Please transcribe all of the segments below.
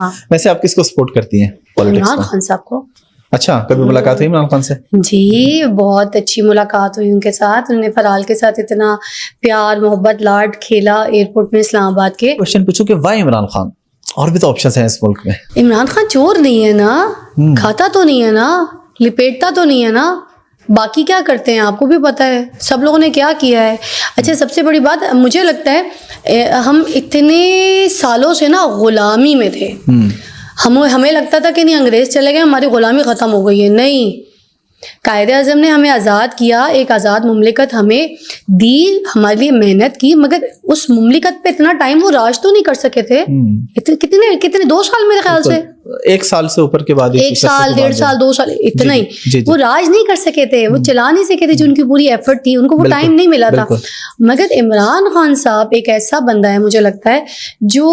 हाँ। वैसे आप किसको सपोर्ट करती हैं पॉलिटिक्स इमरान में? खान साहब को। अच्छा, कभी मुलाकात हुई इमरान खान से? जी, बहुत अच्छी मुलाकात हुई उनके साथ। उन्होंने फराल के साथ इतना प्यार मोहब्बत लाड खेला एयरपोर्ट में इस्लामाबाद के। क्वेश्चन पूछूं कि वाई इमरान खान? और भी तो ऑप्शंस हैं इस मुल्क में। इमरान खान चोर नहीं है ना, खाता तो नहीं है ना, लिपेटता तो नहीं है ना, बाकी क्या करते हैं आपको भी पता है सब लोगों ने क्या किया है। अच्छा, सबसे बड़ी बात मुझे लगता है हम इतने सालों से ना गुलामी में थे। हमें लगता था कि नहीं अंग्रेज चले गए हमारी गुलामी ख़त्म हो गई है। नहीं, कायदे आज़म ने हमें आज़ाद किया, एक आज़ाद मुमलिकत हमें दी, हमारे लिए मेहनत की, मगर उस मुमलिकत पे इतना टाइम वो राज तो नहीं कर सके थे। कितने 2 साल मेरे ख्याल से, 1 साल से ऊपर के बाद, 1 साल 1.5 साल 2 साल इतना ही वो राज नहीं कर सके थे, वो चला नहीं सके थे। जो उनकी पूरी एफर्ट थी उनको वो टाइम नहीं मिला था। मगर इमरान खान साहब एक ऐसा बंदा है मुझे लगता है जो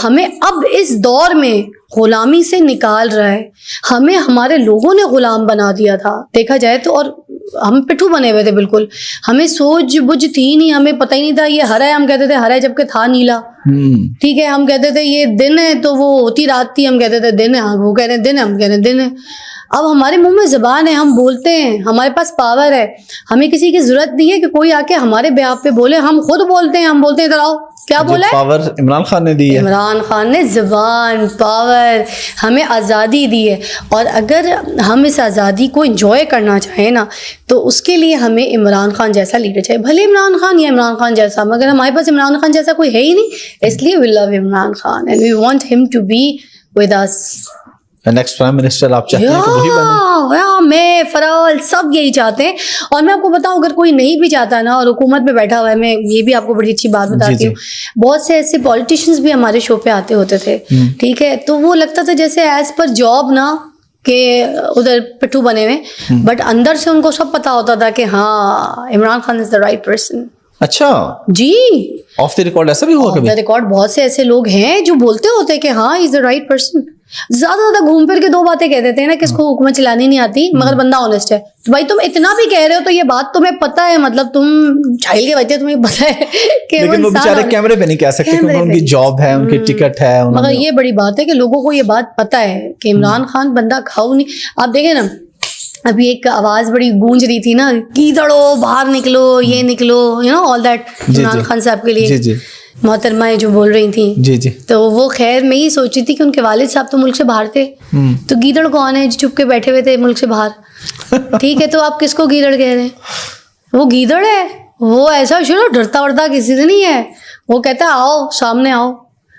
हमें अब इस दौर में गुलामी से निकाल रहा है। हमें हमारे लोगों ने गुलाम बना दिया था देखा जाए तो, और हम पिट्ठू बने हुए थे बिल्कुल। हमें सोच बुझ थी नहीं, हमें पता ही नहीं था ये हरा है, हम कहते थे हरा है जबकि था नीला। ठीक है, हम कहते थे ये दिन है तो वो होती रात थी, हम कहते थे दिन है, वो कह रहे हैं दिन है, हम कह रहे हैं दिन है। अब हमारे मुंह में ज़बान है, हम बोलते हैं, हमारे पास पावर है, हमें किसी की जरूरत नहीं है कि कोई आके हमारे बेहाफ पे बोले। हम खुद बोलते हैं, हम बोलते हैं इधर आओ, क्या बोला है? पावर इमरान खान ने दी है। इमरान खान ने ज़बान, पावर, हमें आज़ादी दी है। और अगर हम इस आज़ादी को एंजॉय करना चाहें ना तो उसके लिए हमें इमरान खान जैसा लीडर चाहिए। भले इमरान खान या इमरान खान जैसा, मगर हमारे पास इमरान खान जैसा कोई है ही नहीं, इसलिए we love Imran Khan and we want him to be with us. Next prime minister आप चाहते हैं कि वही बने? मैं फराल सब यही चाहते हैं। और मैं आपको बताऊं, अगर कोई नहीं भी चाहता ना और हुकूमत में बैठा हुआ है, मैं ये भी आपको बड़ी अच्छी बात बताती हूँ, बहुत से ऐसे पॉलिटिशियंस भी हमारे शो पे आते होते थे, ठीक है, तो वो लगता था जैसे एज पर जॉब ना के उधर पिट्ठू बने हुए, बट अंदर से उनको सब पता होता था कि हाँ Imran Khan is the right person. अच्छा जी, ऑफ द रिकॉर्ड ऐसा भी हुआ कभी? ऑफ द रिकॉर्ड बहुत से ऐसे लोग हैं जो बोलते होते हैं कि हाँ इज द राइट पर्सन। ज्यादा घूम फिर के 2 बातें कह देते हैं ना, किसको हुकूमत चलानी नहीं आती मगर बंदा ऑनेस्ट है। तो भाई तुम इतना भी कह रहे हो तो ये बात तुम्हें पता है, मतलब तुम झाइल के बच्चे, तुम्हें पता है कि लेकिन वो बेचारे कैमरे पे नहीं कह सकते क्योंकि उनकी जॉब है, उनकी टिकट है। मगर ये बड़ी बात है कि लोगों को ये बात पता है कि इमरान खान बंदा खाऊ नहीं। आप देखें ना, अभी एक आवाज बड़ी गूंज रही थी ना, कीदड़ो बाहर निकलो, ये निकलो, you know all that, Imran Khan साहब के लिए। जी मोहतरमाएं जो बोल रही थी, जी तो वो खैर मैं ही सोच रही थी कि उनके वालिद साहब तो मुल्क से बाहर थे, तो गीदड़ कौन है जो चुप के बैठे हुए थे मुल्क से बाहर? ठीक है, तो आप किसको गीदड़ कह रहे हैं? वो गीदड़ है, वो ऐसा शुरू डरता वरता किसी से नहीं है, वो कहता है आओ सामने आओ।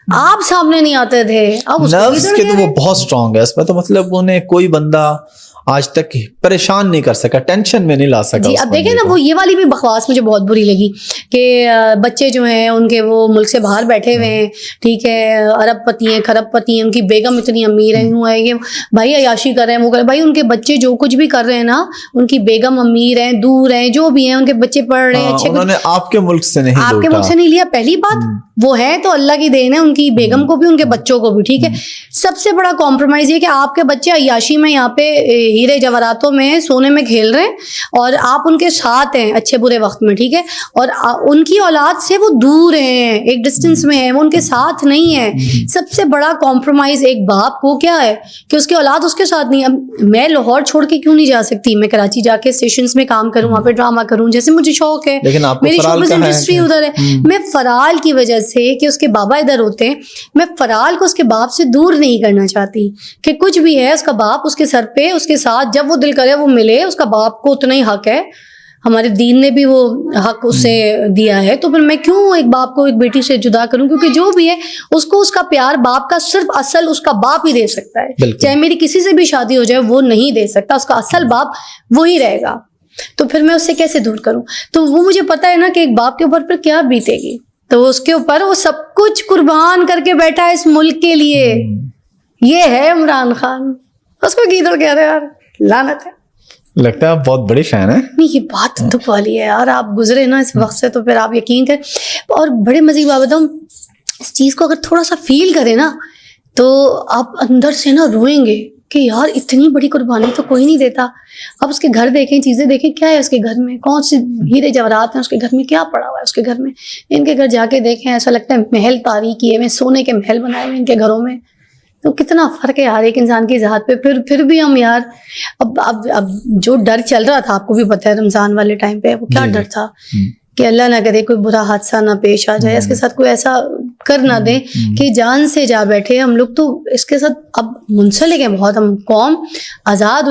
आप सामने नहीं आते थे, अब नर्व्स के तो वो बहुत स्ट्रांग है इसमें, तो मतलब उन्हें कोई बंदा आज तक परेशान नहीं कर सका, टेंशन में नहीं ला सका। जी, अब देखें ना, वो ये वाली भी बकवास मुझे बहुत बुरी लगी कि बच्चे जो हैं उनके वो मुल्क से बाहर बैठे हुए हैं, ठीक है, अरबपति हैं, खरबपति हैं, उनकी बेगम इतनी अमीर है, यूँ है, ये भाई अयाशी कर रहे हैं, वो कर रहे हैं। भाई उनके बच्चे जो कुछ भी कर रहे हैं ना, उनकी बेगम अमीर हैं, दूर हैं, जो भी हैं, उनके बच्चे पढ़ रहे हैं अच्छे। उन्होंने आपके मुल्क से नहीं, आपके मुल्क से नहीं लिया, पहली बात वो है तो अल्लाह की देन है, उनकी बेगम को भी उनके बच्चों को भी, ठीक है। सबसे बड़ा कॉम्प्रोमाइज ये कि आपके बच्चे अयाशी में यहाँ पे हीरे जवाहरातों में सोने में खेल रहे हैं और आप उनके साथ हैं अच्छे बुरे वक्त में, ठीक है, और उनकी औलाद से वो दूर हैं, एक डिस्टेंस में है, वो उनके साथ नहीं है। सबसे बड़ा कॉम्प्रोमाइज एक बाप को क्या है कि उसकी औलाद उसके साथ नहीं। अब मैं लाहौर छोड़ के क्यों नहीं जा सकती? मैं कराची जाके स्टेशन में काम करूँ, वहाँ पे ड्रामा करूँ, जैसे मुझे शौक है, मेरी शोबिज़ इंडस्ट्री उधर है। मैं फराल की वजह से कि उसके बाबा इधर होते हैं, मैं फराल को उसके बाप से दूर नहीं करना चाहती कि कुछ भी है उसका बाप उसके सर पे, उसके साथ जब वो दिल करे वो मिले, उसका बाप को उतना ही हक है, हमारे दीन ने भी वो हक उसे दिया है। तो फिर मैं क्यों एक बाप को एक बेटी से जुदा करूं? क्योंकि जो भी है उसको उसका प्यार बाप का सिर्फ असल उसका बाप ही दे सकता है, चाहे मेरी किसी से भी शादी हो जाए वो नहीं दे सकता, उसका असल बाप वही रहेगा। तो फिर मैं उससे कैसे दूर करूं? तो वो मुझे पता है ना कि एक बाप के ऊपर फिर क्या बीतेगी, तो उसके ऊपर वो सब कुछ कुर्बान करके बैठा है इस मुल्क के लिए। ये है इमरान खान, उसको गीदड़ कह रहे यार, लानत है। लगता है आप बहुत बड़ी फैन है। नहीं, ये बात दुख वाली है यार, आप गुजरे ना इस वक्त से तो फिर आप यकीन करें। और बड़े मजे की बात बताऊं, इस चीज को अगर थोड़ा सा फील करें ना तो आप अंदर से ना रोएंगे कि यार इतनी बड़ी कुर्बानी तो कोई नहीं देता। अब उसके घर देखें, चीजें देखें, क्या है उसके घर में, कौन से हीरे जवाहरात हैं उसके घर में, क्या पड़ा हुआ है उसके घर में। इनके घर जाके देखें, ऐसा लगता है महल तारीखी है, सोने के महल बनाए हुए इनके घरों में। तो कितना फर्क है यार एक इंसान की ज़ात पे। फिर भी हम यार अब जो डर चल रहा था, आपको भी पता है रमजान वाले टाइम पे वो क्या जी, जी। डर था कि अल्लाह ना करे कोई बुरा हादसा ना पेश आ जाए, इसके साथ कोई ऐसा कर ना दे कि जान से जा बैठे हम लोग। तो इसके साथ अब मुंसलिक हैं बहुत, हम कौम आज़ाद